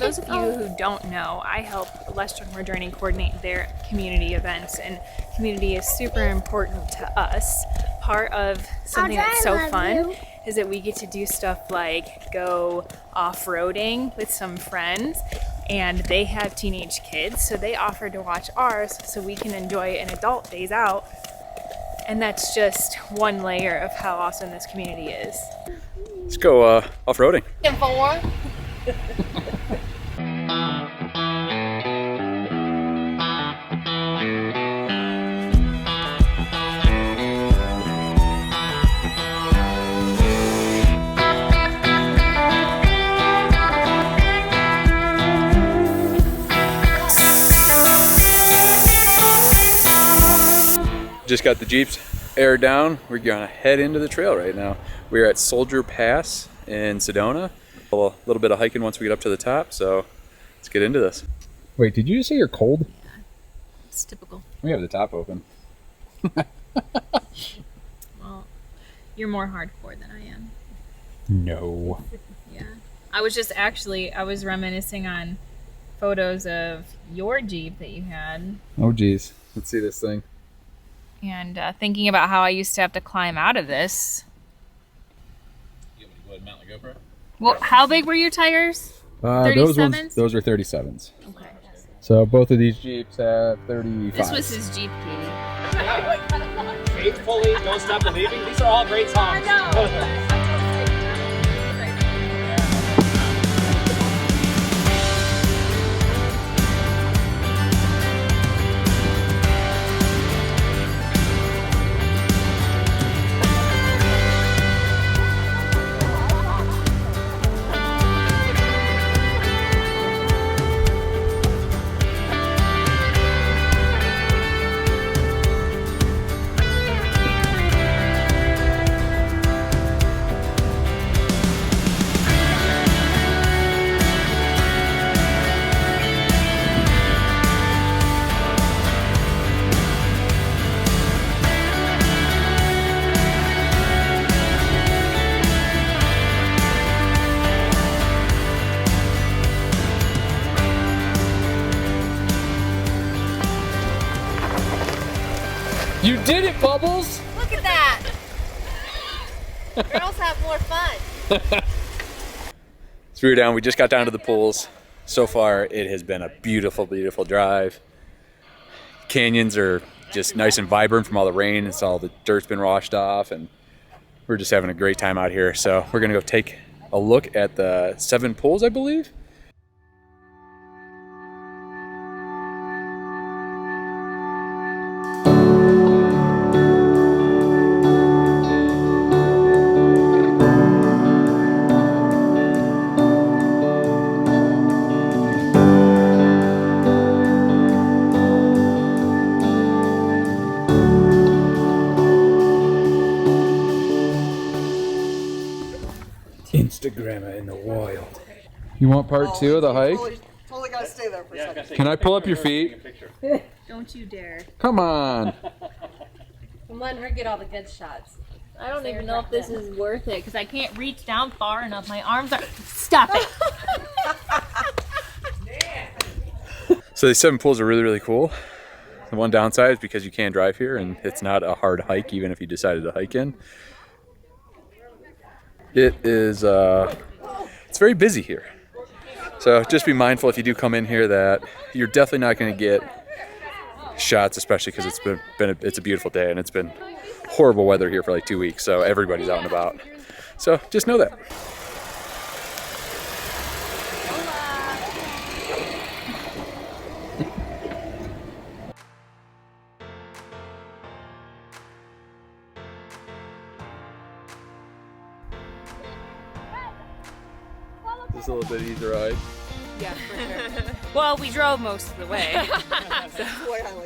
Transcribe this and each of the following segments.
those of you who don't know, I help Lester and More Journey coordinate their community events, and community is super important to us. Part of something that's so fun is that we get to do stuff like go off-roading with some friends, and they have teenage kids, so they offered to watch ours so we can enjoy an adult days out. And that's just one layer of how awesome this community is. Let's go off-roading. Just got the Jeeps aired down. We're gonna head into the trail right now. We're at Soldier Pass in Sedona. A little bit of hiking once we get up to the top, so let's get into this. Wait, did you just say you're cold? It's typical. We have the top open. Well, you're more hardcore than I am. No. Yeah. I was reminiscing on photos of your Jeep that you had. Oh geez, let's see this thing. And thinking about how I used to have to climb out of this. You want me to go ahead and mount the GoPro? Well, how big were your tires? 37s? Those are 37s. Okay. So both of these Jeeps have 35. This was his Jeep, Katie. Faithfully, Don't Stop Believing. These are all great songs. I know. You did it, Bubbles! Look at that! Girls have more fun. So we're down, we just got down to the pools. So far, it has been a beautiful, beautiful drive. Canyons are just nice and vibrant from all the rain. It's all the dirt's been washed off, and we're just having a great time out here. So we're gonna go take a look at the 7 pools, I believe. Instagrammer in the wild. You want part 2 of the hike? Totally gotta stay there for a second. Can I pull up your feet? Don't you dare. Come on. I'm letting her get all the good shots. I don't even know if this is worth it because I can't reach down far enough. My arms are... Stop it. So these 7 pools are really, really cool. The one downside is because you can't drive here and it's not a hard hike even if you decided to hike in. It is, it's very busy here. So just be mindful if you do come in here that you're definitely not going to get shots, especially because it's a beautiful day and it's been horrible weather here for like 2 weeks. So everybody's out and about. So just know that. Just a little bit easier ride. Yeah, for sure. Well, we drove most of the way.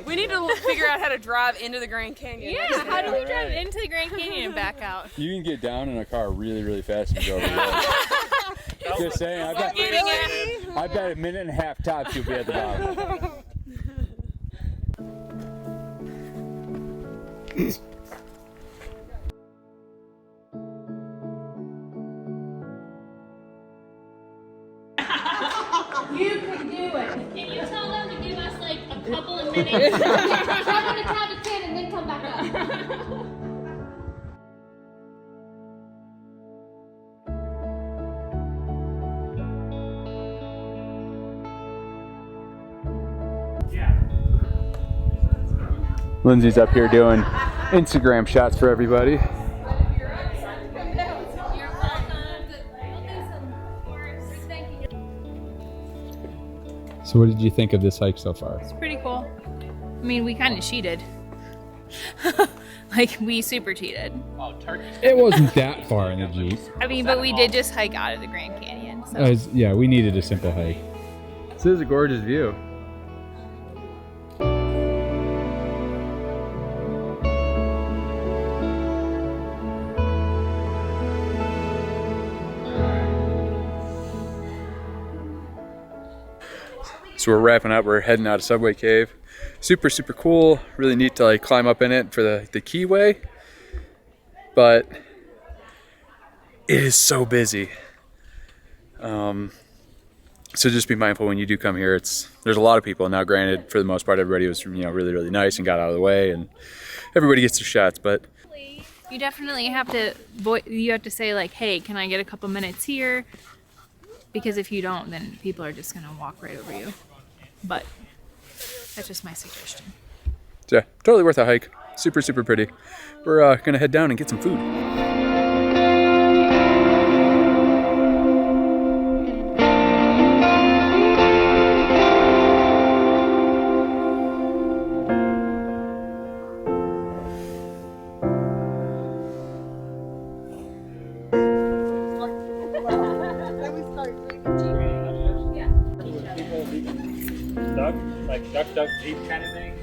We We need to figure out how to drive into the Grand Canyon. Yeah, how do we drive into the Grand Canyon and back out? You can get down in a car really, really fast and go over the road. Just saying, I bet a minute and a half tops you'll be at the bottom. to Travis Canyon and then come back up. Lindsay's up here doing Instagram shots for everybody. So what did you think of this hike so far? It's pretty cool. I mean, we kind of cheated. Like, we super cheated. It wasn't that far in the Jeep. I mean, but we did just hike out of the Grand Canyon. So. Yeah, we needed a simple hike. This is a gorgeous view. So we're wrapping up, we're heading out of Subway Cave. Super, super cool. Really neat to like climb up in it for the keyway. But it is so busy. So just be mindful when you do come here. There's a lot of people. Now granted, for the most part, everybody was really, really nice and got out of the way and everybody gets their shots, but you definitely have to say like, hey, can I get a couple minutes here? Because if you don't, then people are just gonna walk right over you. But that's just my suggestion. Yeah, totally worth a hike. Super, super pretty. We're gonna head down and get some food. Duck, Jeep kind of thing.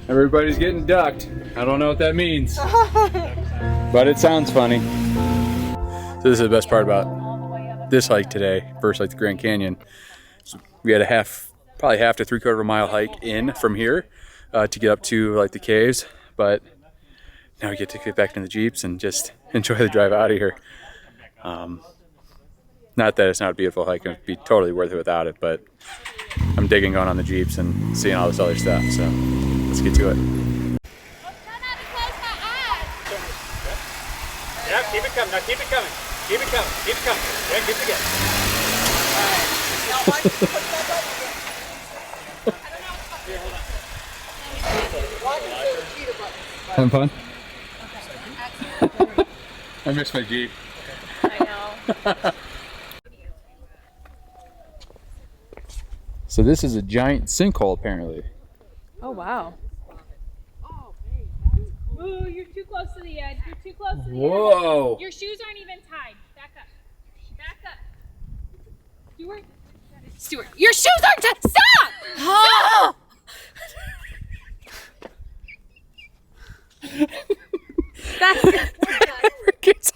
Everybody's getting ducked. I don't know what that means, but it sounds funny. So this is the best part about this hike today, first like the Grand Canyon. So we had probably half to 3/4 mile hike in from here to get up to like the caves, but now we get to get back in the Jeeps and just enjoy the drive out of here. Not that it's not a beautiful hike, it'd be totally worth it without it, but I'm digging going on the Jeeps and seeing all this other stuff, so let's get to it. Yeah, keep it coming. Now keep it coming. Keep it coming. Keep it coming. Yeah, keep it Having fun? I miss my Jeep. I know. So this is a giant sinkhole apparently. Oh wow. Ooh, you're too close to the edge. You're too close to the Whoa. edge. Your shoes aren't even tied. Back up. Back up. Stuart, your shoes aren't tied. Stop! Stop! That's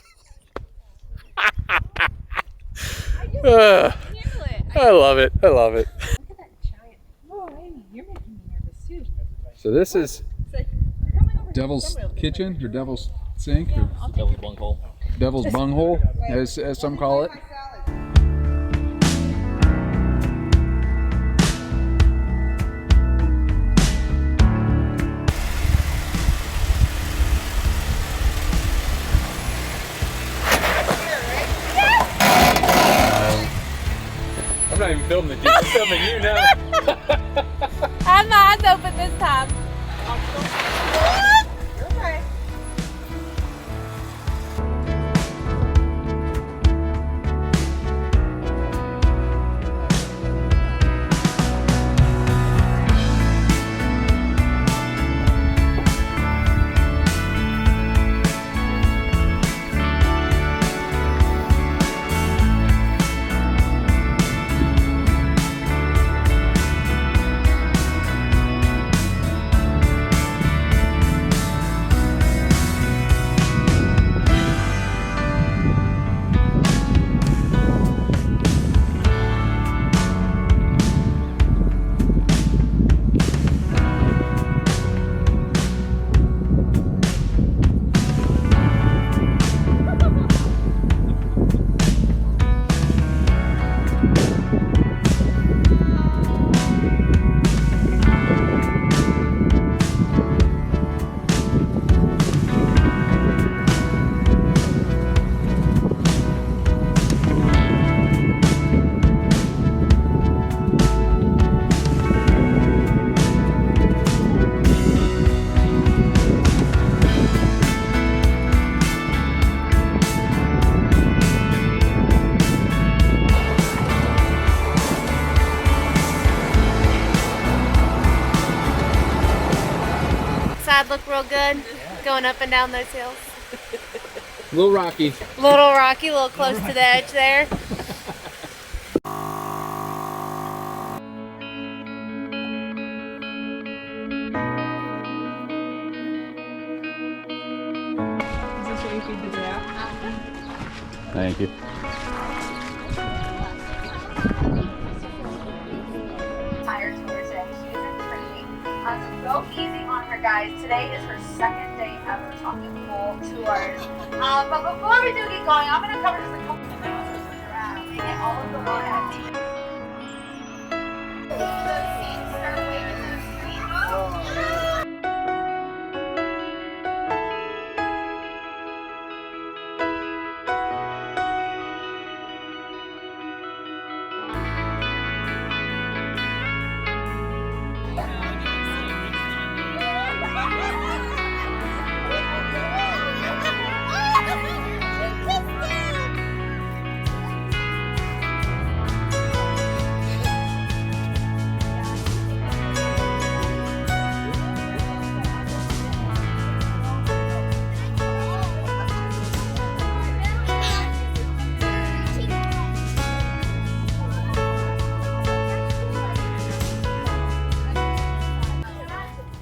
I love it. I love it. Look at that giant. Oh, Amy, you're making me nervous too. So this is Devil's Kitchen or Devil's Sink or Devil's bunghole. Devil's Bunghole, as some call it. I'm not even filming the Jeep, I'm filming you now. I'm not open this time. Okay. look real good? Going up and down those hills. A little rocky. Little rocky, a little close to the edge there. Thank you. Tired tour today. She is in training. So go easy on her, guys. Today is her second day ever talking full tours. But before we do get going, I'm going to cover just a couple of announcements with her app and get all of the road activities. Those seats start waving to the screen.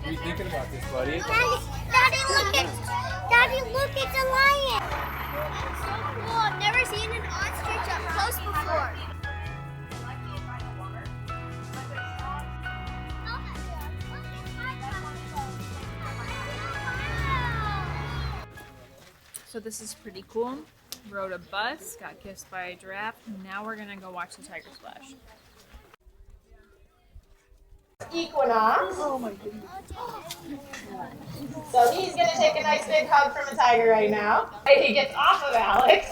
What are you thinking about this, buddy? Daddy, look, it's a lion. It's so cool. I've never seen an ostrich up close before. So this is pretty cool. Rode a bus, got kissed by a giraffe. Now we're gonna go watch the tiger splash. Equinox. Oh my goodness. So he's gonna take a nice big hug from a tiger right now. And he gets off of Alex.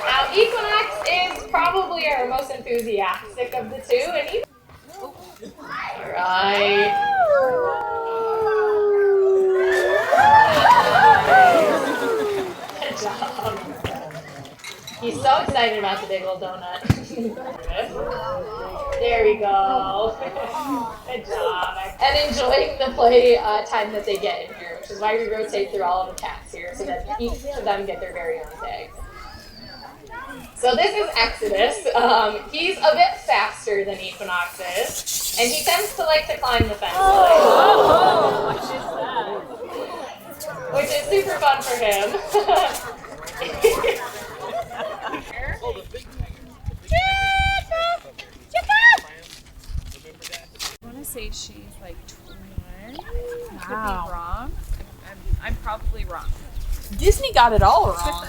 Now Equinox is probably our most enthusiastic of the two, and he. All right. Good job. He's so excited about the big old donut. There we go. Good job. And enjoying the play time that they get in here, which is why we rotate through all of the cats here so that each of them get their very own tag. So this is Exodus. He's a bit faster than Equinox is, and he tends to like to climb the fence. Which is super fun for him. I want to say she's like 21. Could be wrong. I'm probably wrong. Disney got it all wrong.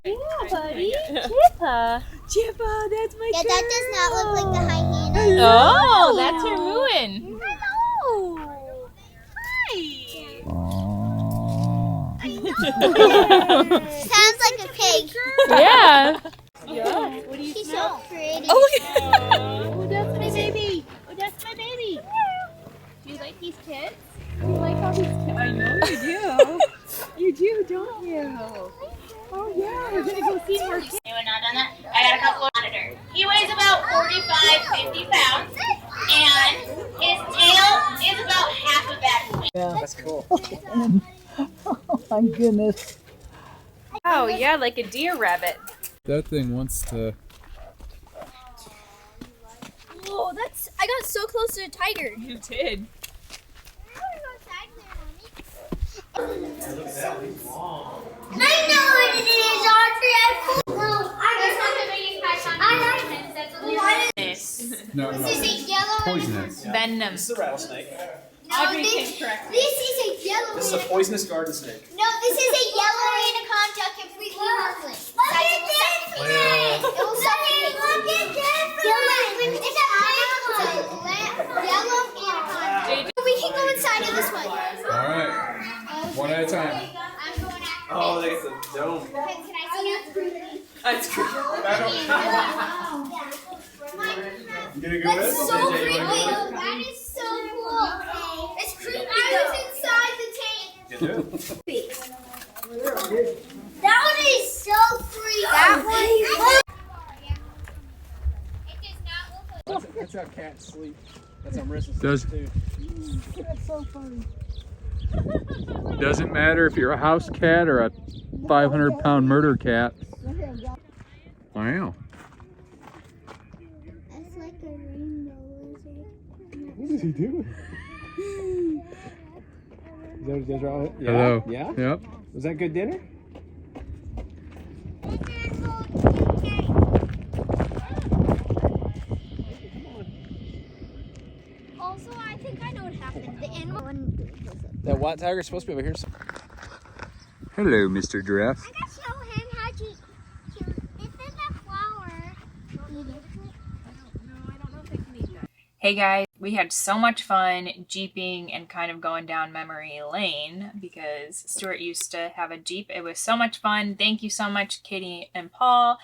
Yeah, buddy. Chippa. Chippa, that's my Yeah, that does not look like the hyena. Oh, that's her mooing. Hello. Hi. Sounds like a pig. Yeah. She's so pretty. Oh, look at Oh, that's my baby. Oh, that's my baby. Do you like these kids? You like all these kids? I know you do. You do, don't you? Oh yeah, we're gonna go see more kids. Anyone not done that? I got a couple of monitors. He weighs about 45, 50 pounds, and his tail is about half of that weight. That's cool. Oh my goodness. Oh yeah, like a deer rabbit. That thing wants to. Whoa, I got so close to a tiger. You did. I know what it is, Audrey. No, I like it. No, This is a yellow. poisonous. Venom. This is a rattlesnake. No, this is a yellow. This is a poisonous garden snake. No, this is a yellow anaconda, completely harmless. Look at this one. It will suffocate. Look at this one. It's a yellow anaconda. We can go inside of this one. All right, one at a time. I'm going after Oh, they get the dome. Can I see it? That's creepy. You gonna go That's with? so creepy. That is so cool. It's creepy. I was inside the tank. You do? That one That's how cats sleep. That's how Marissa Does- sleeps too. That's so funny. Doesn't matter if you're a house cat or a 500-pound murder cat. Wow. It's like a rainbow lizard. What is he doing? Is that what you guys are all? Yeah? Hello. Yeah? Yep. Was that good dinner? Also, I think I know what happened. The animal wouldn't do it. That white tiger's supposed to be over here. Hello, Mr. Giraffe. I gotta show him how to. It's in the flower. Hey guys, we had so much fun jeeping and kind of going down memory lane because Stuart used to have a Jeep. It was so much fun. Thank you so much, Katie and Paul,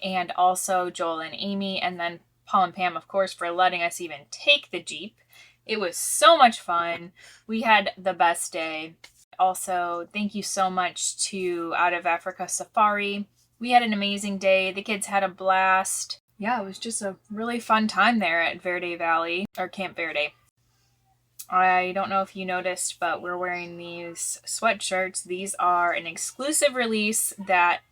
and also Joel and Amy, and then Paul and Pam, of course, for letting us even take the Jeep. It was so much fun. We had the best day. Also, thank you so much to Out of Africa Safari. We had an amazing day. The kids had a blast. Yeah, it was just a really fun time there at Verde Valley, or Camp Verde. I don't know if you noticed, but we're wearing these sweatshirts. These are an exclusive release that,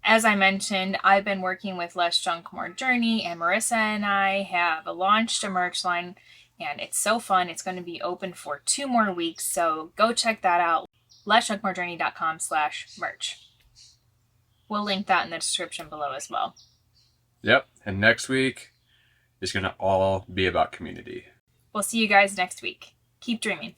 as I mentioned, I've been working with Less Junk More Journey, and Marissa and I have launched a merch line, and it's so fun. It's going to be open for 2 more weeks, so go check that out. lessjunkmorejourney.com/merch. We'll link that in the description below as well. Yep. And next week is going to all be about community. We'll see you guys next week. Keep dreaming.